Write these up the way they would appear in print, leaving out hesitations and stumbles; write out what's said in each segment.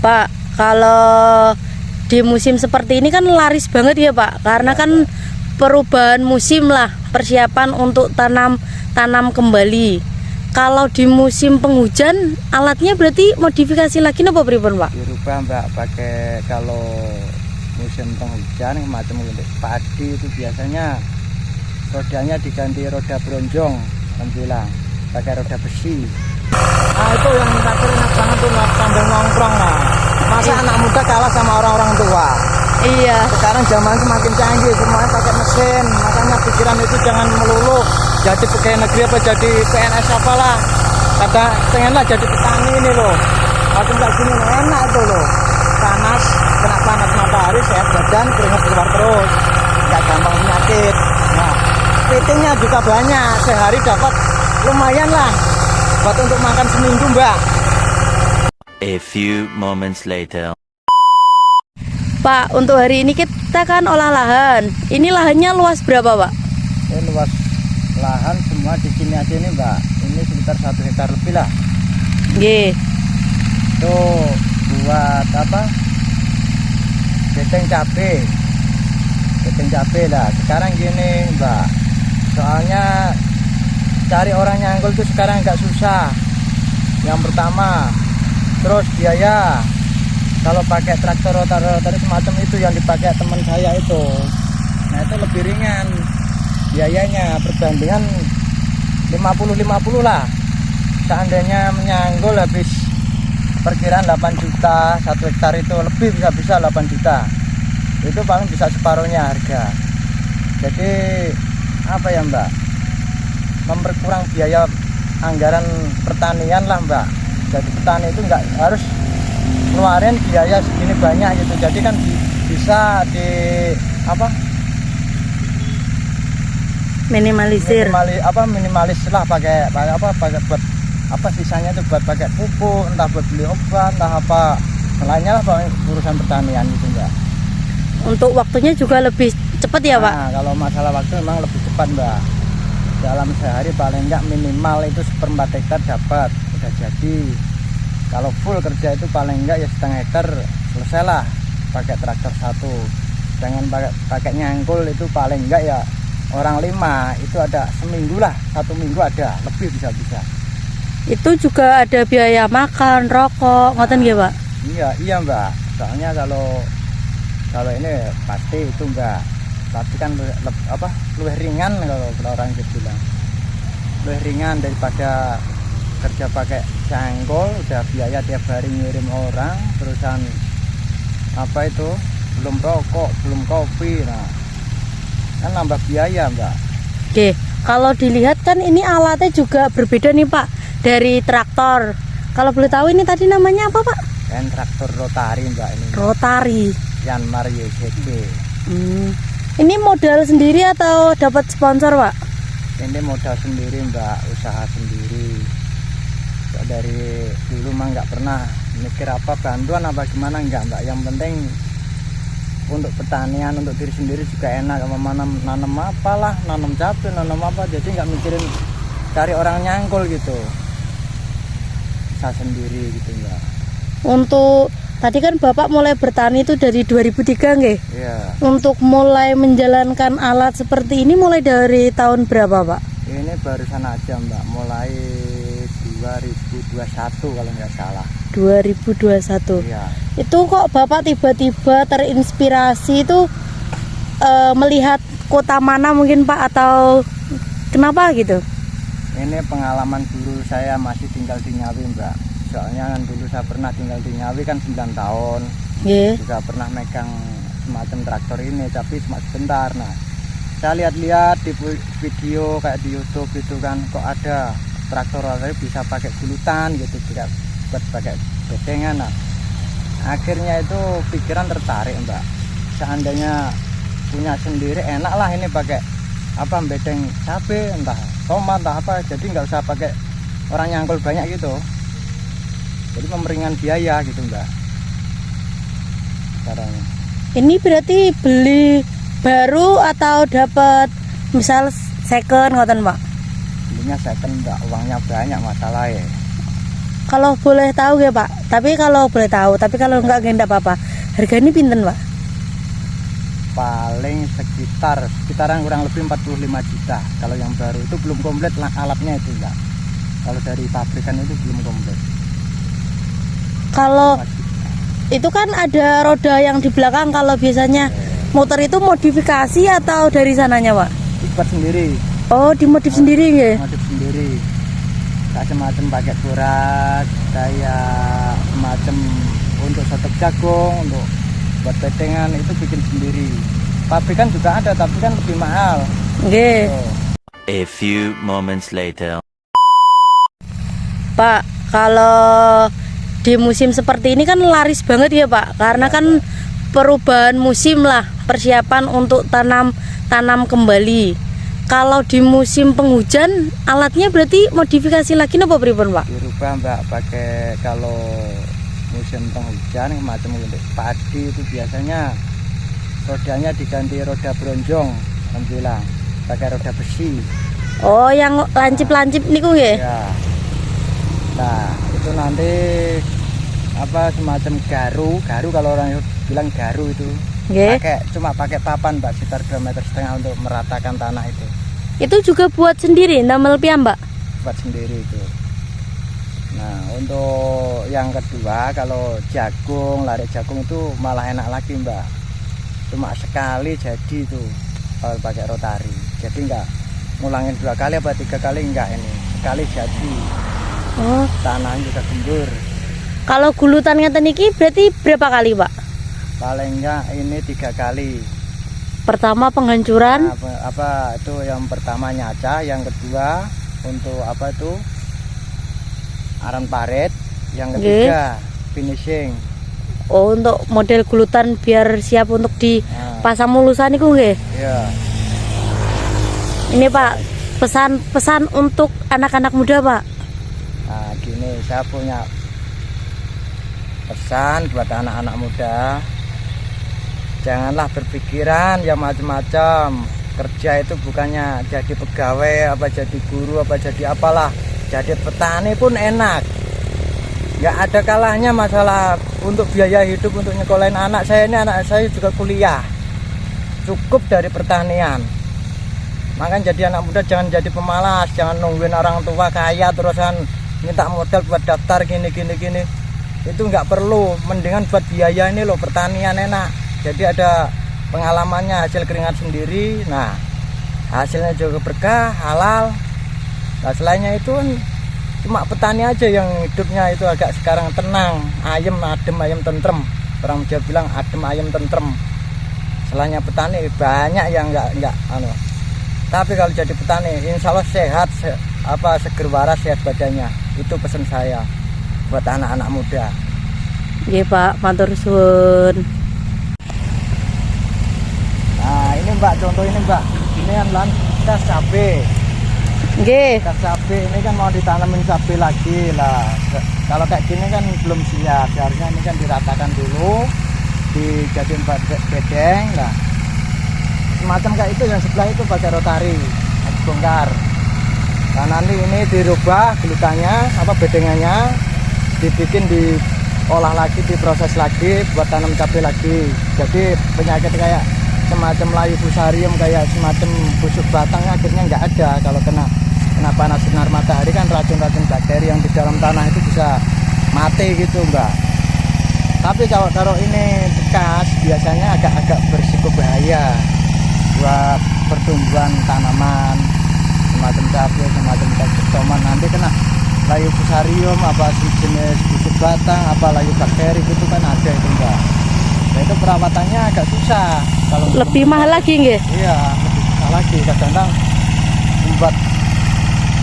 Pak, kalau di musim seperti ini kan laris banget ya Pak, karena kan perubahan musim lah, persiapan untuk tanam kembali. Kalau di musim penghujan, alatnya berarti modifikasi lagi apa pripun Pak? Dirubah Mbak, pakai kalau musim penghujan macam untuk padi itu biasanya rodanya diganti roda bronjong, alhamdulillah, pakai roda besi. Nah itu yang terakhir enak banget tuh sambil nongkrong lah. Masa anak muda kalah sama orang-orang tua? Iya. Sekarang zaman semakin canggih, semuanya pakai mesin. Makanya pikiran itu jangan melulu jadi pegawai negeri apa jadi PNS apalah. Kata pengenlah jadi petani ini loh. Macam kayak gini enak itu loh. Panas, kena panas matahari, sehat badan, keringat keluar terus. Nggak gampang penyakit. Nah, PT-nya juga banyak. Sehari dapat lumayan lah buat untuk makan seminggu Mbak. A few moments later. Pak, untuk hari ini kita kan olah lahan. Ini lahannya luas berapa Pak? Ini luas lahan semua di sini aja ini Mbak. Ini sekitar 1 hektar lebih lah. Nggih. Itu buat apa? Beteng cabe lah. Sekarang gini Mbak, soalnya cari orang nyangkul itu sekarang agak susah. Yang pertama, terus biaya. Kalau pakai traktor rotor semacam itu yang dipakai teman saya itu, nah itu lebih ringan biayanya, perbandingan 50-50 lah. Seandainya menyangkul habis perkiraan 8 juta, 1 hektar itu lebih bisa 8 juta. Itu paling bisa separuhnya harga. Jadi apa ya Mbak, memperkurang biaya anggaran pertanian lah Mbak. Jadi petani itu nggak harus ngeluarin biaya segini banyak gitu. Jadi kan bisa di apa, Minimalisir. minimalis lah, pakai buat apa sisanya itu buat pakai pupuk, entah buat beli obat, entah apa lainnya lah urusan pertanian gitu Mbak. Untuk waktunya juga lebih cepat ya Pak? Nah, kalau masalah waktu memang lebih cepat Mbak. Dalam sehari paling enggak minimal itu 1/4 hektar dapat, udah jadi. Kalau full kerja itu paling enggak ya setengah hektar selesai lah pakai traktor 1. Jangan pakai nyangkul, itu paling enggak ya orang 5 itu ada seminggu lah, 1 minggu ada, lebih bisa. Itu juga ada biaya makan, rokok, ngoten nggih Pak? Iya Mbak. Soalnya kalau ini pasti itu Mbak. Tapi kan lebih ringan kalau orang itu bilang. Lebih ringan daripada kerja pakai cangkul, udah biaya tiap hari ngirim orang, terusan apa itu belum rokok, belum kopi, nah kan nambah biaya Mbak. Oke, kalau dilihat kan ini alatnya juga berbeda nih Pak dari traktor. Kalau boleh tahu ini tadi namanya apa Pak? Kan traktor rotari Mbak ini. Rotari. Yanmar YZG. Ini modal sendiri atau dapat sponsor Pak? Ini modal sendiri Mbak, usaha sendiri. Dari dulu mah nggak pernah mikir apa bantuan apa gimana, enggak Mbak. Yang penting untuk pertanian, untuk diri sendiri juga enak. Nanam apalah, nanam cabai, nanam apa, jadi nggak mikirin cari orang nyangkul gitu. Usaha sendiri gitu Mbak. Untuk tadi kan Bapak mulai bertani itu dari 2003 nggih? Iya. Untuk mulai menjalankan alat seperti ini mulai dari tahun berapa Pak? Ini barusan aja Mbak, mulai 2021 kalau nggak salah. 2021. Iya. Itu kok Bapak tiba-tiba terinspirasi itu melihat kota mana mungkin Pak, atau kenapa gitu? Ini pengalaman dulu saya masih tinggal di Ngawi Mbak. Soalnya kan dulu saya pernah tinggal di Ngawi kan 9 tahun. Yeah. Juga pernah megang semacam traktor ini, tapi cuma sebentar. Nah, saya lihat-lihat di video kayak di YouTube gitu kan, kok ada traktor bisa pakai gulutan gitu, tidak buat pakai bedengan. Nah, akhirnya itu pikiran tertarik Mbak. Seandainya punya sendiri enak lah ini pakai apa, bedeng cabai, entah tomat, entah apa, jadi nggak usah pakai orang nyangkul banyak gitu. Jadi memeringan biaya gitu Mbak caranya. Ini berarti beli baru atau dapat misal second ngoten Pak? Belinya second Mbak, uangnya banyak masalah ya. kalau boleh tahu ya Pak, tapi kalau boleh tahu, tapi kalau enggak apa-apa. Harganya pinten Pak? Paling sekitaran kurang lebih 45 juta. Kalau yang baru itu belum komplit alatnya itu enggak. Kalau dari pabrikan itu belum komplit. Kalau itu kan ada roda yang di belakang, kalau biasanya motor itu modifikasi atau dari sananya Pak? Dibuat sendiri. Oh, dimodif sendiri ya? Modif sendiri. Kayak semacam pakai borak, kayak semacam untuk sotok jagung, untuk buat bedengan itu bikin sendiri. Pabrikan juga ada, tapi kan lebih mahal. Nggih. A few moments later. Pak, kalau di musim seperti ini kan laris banget ya Pak, karena kan perubahan musim lah, persiapan untuk tanam kembali. Kalau di musim penghujan alatnya berarti modifikasi lagi napa pripun Pak? Dirubah Mbak, pakai kalau musim penghujan macam untuk padi itu biasanya rodanya diganti roda bronjong, alhamdulillah, pakai roda besi. Oh, yang lancip-lancip niku nggih? Ya. Nah, itu nanti apa semacam garu kalau orang bilang garu itu. Nggih. Cuma pakai papan Mbak, sekitar 2,5 meter untuk meratakan tanah itu. Itu juga buat sendiri, ndamel piyambak? Buat sendiri itu. Nah, untuk yang kedua kalau jagung, lari jagung itu malah enak lagi Mbak. Cuma sekali jadi itu kalau pakai rotari. Jadi enggak ngulangin 2 kali apa 3 kali enggak ini. Sekali jadi. Oh, Tanahnya juga gembur. kalau gulutan ngeten iki berarti berapa kali Pak? Paling enggak ini 3 kali. Pertama penghancuran, Nah, apa itu yang pertama nyacah, yang kedua untuk apa itu aran parit, yang ketiga finishing. oh untuk model gulutan biar siap untuk dipasang mulusan niku nggih. Iya. Ini Pak, pesan-pesan untuk anak-anak muda Pak. Nah, gini, saya punya pesan buat anak-anak muda. Janganlah berpikiran yang macam-macam. Kerja itu bukannya jadi pegawai, apa jadi guru, apa jadi apalah. Jadi petani pun enak. Nggak ada kalahnya masalah untuk biaya hidup, untuk nyekolahin anak saya. Ini anak saya juga kuliah. Cukup dari pertanian. Makanya jadi anak muda jangan jadi pemalas, jangan nungguin orang tua kaya terusan minta modal buat daftar gini. Itu nggak perlu, mendingan buat biaya ini loh, pertanian enak. Jadi ada pengalamannya, hasil keringat sendiri. Nah, hasilnya juga berkah, halal. Nah, selainnya itu cuma petani aja yang hidupnya itu agak sekarang tenang, adem, ayem, tentrem. Orang Jawa bilang adem, ayem, tentrem. Selainnya petani banyak yang nggak Tapi kalau jadi petani, insya Allah sehat, seger waras, sehat badannya. Itu pesan saya buat anak-anak muda. Nggih Pak, matur suwun. Nah ini Mbak, contoh ini Mbak, ini kan kas cabai. Nggih. Kas cabai ini kan mau ditanamin cabai lagi lah. Kalau kayak gini kan belum siap, seharusnya ini kan diratakan dulu, dijadiin bedeng lah. Semacam kayak itu, yang sebelah itu pakai rotari, bongkar. Nah nanti ini dirubah gulutannya, bedengannya, dibikin, diolah lagi, diproses lagi buat tanam cabai lagi. Jadi penyakit kayak semacam layu fusarium, kayak semacam busuk batang akhirnya nggak ada. Kalau kena panas sinar matahari kan racun-racun bakteri yang di dalam tanah itu bisa mati gitu Mbak. Tapi kalau ini bekas biasanya agak berisiko bahaya buat pertumbuhan tanaman, semacam cabai, semacam tomat. Nanti kena layu fusarium, jenis busuk batang, layu bakteri gitu kan ada itu Mbak. Nah itu perawatannya agak susah. Kalau Lebih mahal lagi nggih? Iya, lebih susah lagi. Kadang-kadang membuat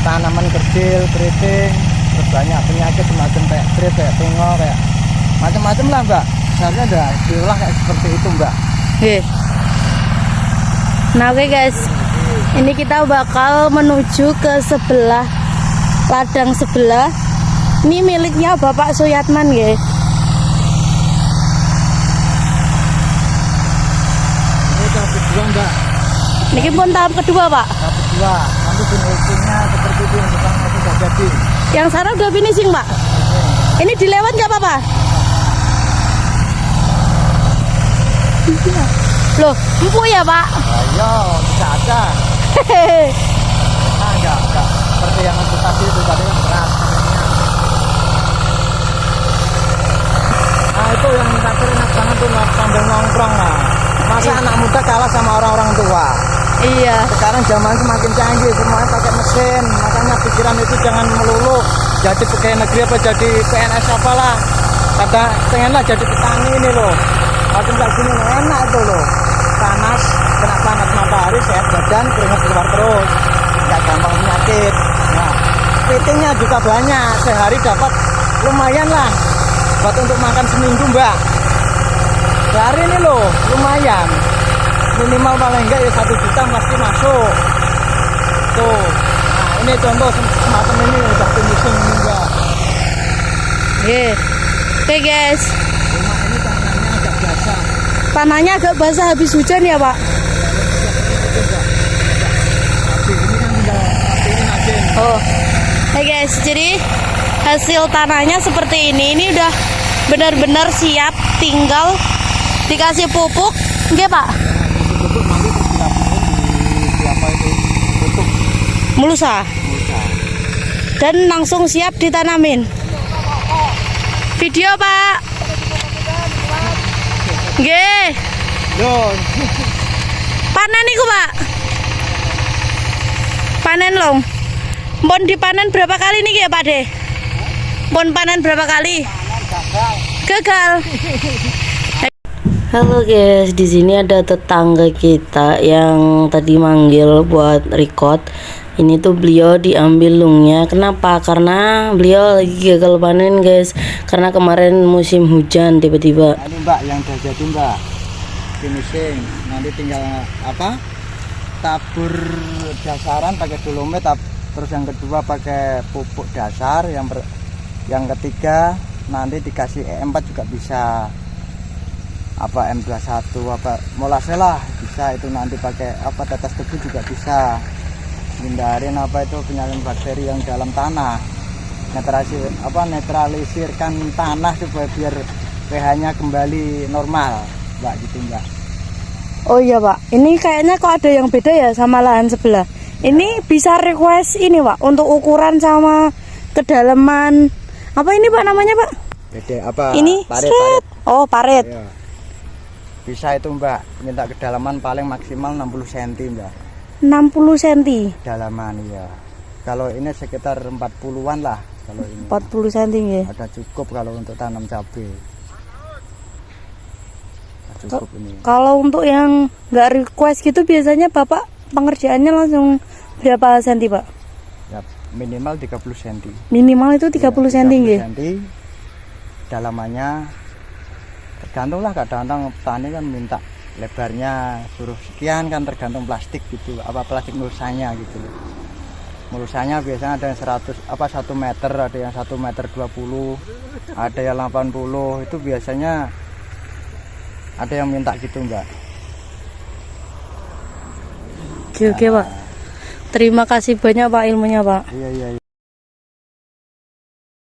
tanaman kecil, keriting, terus banyak penyakit semacam kayak trip, kayak tengok, kayak macam-macam lah Mbak. Seharusnya udah diolah kayak seperti itu Mbak. Nggih. Nah oke guys, ini kita bakal menuju ke sebelah ladang sebelah. Ini miliknya Bapak Suyatman nggih. Tahap kedua Mbak. Niki pun tahap kedua Pak. Tahap kedua, nanti finishingnya seperti itu yang depan itu sudah jadi. Yang sana udah finishing Pak. Oke. Ini dilewat nggak apa-apa? Loh, empuk ya Pak? Ayo, bisa aja. Nah, enggak seperti yang untuk tadi itu tadi kan berat. Nah itu yang tadi enak banget tuh sambil nongkrong lah. Masa anak muda kalah sama orang-orang tua? Iya. Sekarang zaman semakin canggih, semuanya pakai mesin. Makanya pikiran itu jangan melulu jadi pegawai negeri apa jadi PNS apalah. Kadang pengenlah jadi petani ini loh. Makin kayak gini enak itu loh. Panas, kena panas matahari, sehat badan, keringat keluar terus. Nggak gampang penyakit. Nah, PT-nya juga banyak. Sehari dapat lumayan lah. Buat untuk makan seminggu mbak. Sehari ini loh, lumayan. Minimal paling enggak ya 1 juta pasti masuk. Tuh. Nah, ini contoh semacam ini udah finishing ini mbak. Oke guys. Rumah ini tanahnya agak basah. Tanahnya agak basah habis hujan ya Pak? Tapi ini kan tinggal tapi ini makin. Oh. Hey guys, jadi hasil tanahnya seperti ini. Ini udah benar-benar siap, tinggal dikasih pupuk. Nggih Pak? Pupuk nanti terus di apa itu pupuk Mulusa. mulsa. Dan langsung siap ditanamin. Video Pak. Nggih. Yo, Panen iku Pak. Panen long. Mbon dipanen berapa kali nih ya Pak De? Mbon panen berapa kali? Gagal. Halo guys, di sini ada tetangga kita yang tadi manggil buat record. Ini tuh beliau diambil lungnya. Kenapa? Karena beliau lagi gagal panen guys. Karena kemarin musim hujan tiba-tiba. nah, ini mbak yang udah jadi mbak. Finishing. Nanti tinggal apa? Tabur dasaran pakai dolomit. Terus yang kedua pakai pupuk dasar. Yang ketiga nanti dikasih E4 juga bisa. Apa M21 apa molase lah bisa itu nanti pakai apa tetes tebu juga bisa hindarin apa itu penyakit bakteri yang dalam tanah netralisirkan tanah supaya biar pH-nya kembali normal mbak gitu mbak. Oh iya Pak, ini kayaknya kok ada yang beda ya sama lahan sebelah. Ini bisa request ini Pak untuk ukuran sama kedalaman apa ini Pak namanya Pak? Beda apa? Ini paret. Oh paret. Ya. Bisa itu mbak, minta kedalaman paling maksimal 60 cm mbak. 60 cm. Kedalaman ya. Kalau ini sekitar 40-an lah kalau ini. 40 cm ya. Ada cukup kalau untuk tanam cabai. Cukup ini. Kalau untuk yang nggak request gitu biasanya Bapak pengerjaannya langsung berapa senti Pak? Ya, minimal 30 cm. Minimal itu 30 cm ya. cm. Dalamannya tergantung lah, kadang-kadang petani kan minta lebarnya suruh sekian kan tergantung plastik gitu, apa plastik mulusanya gitu. Mulusanya biasanya ada yang 100 apa 1 meter, ada yang 1 meter 20, ada yang 80, itu biasanya ada yang minta gitu mbak. Oke Pak. Terima kasih banyak Pak ilmunya Pak. Iya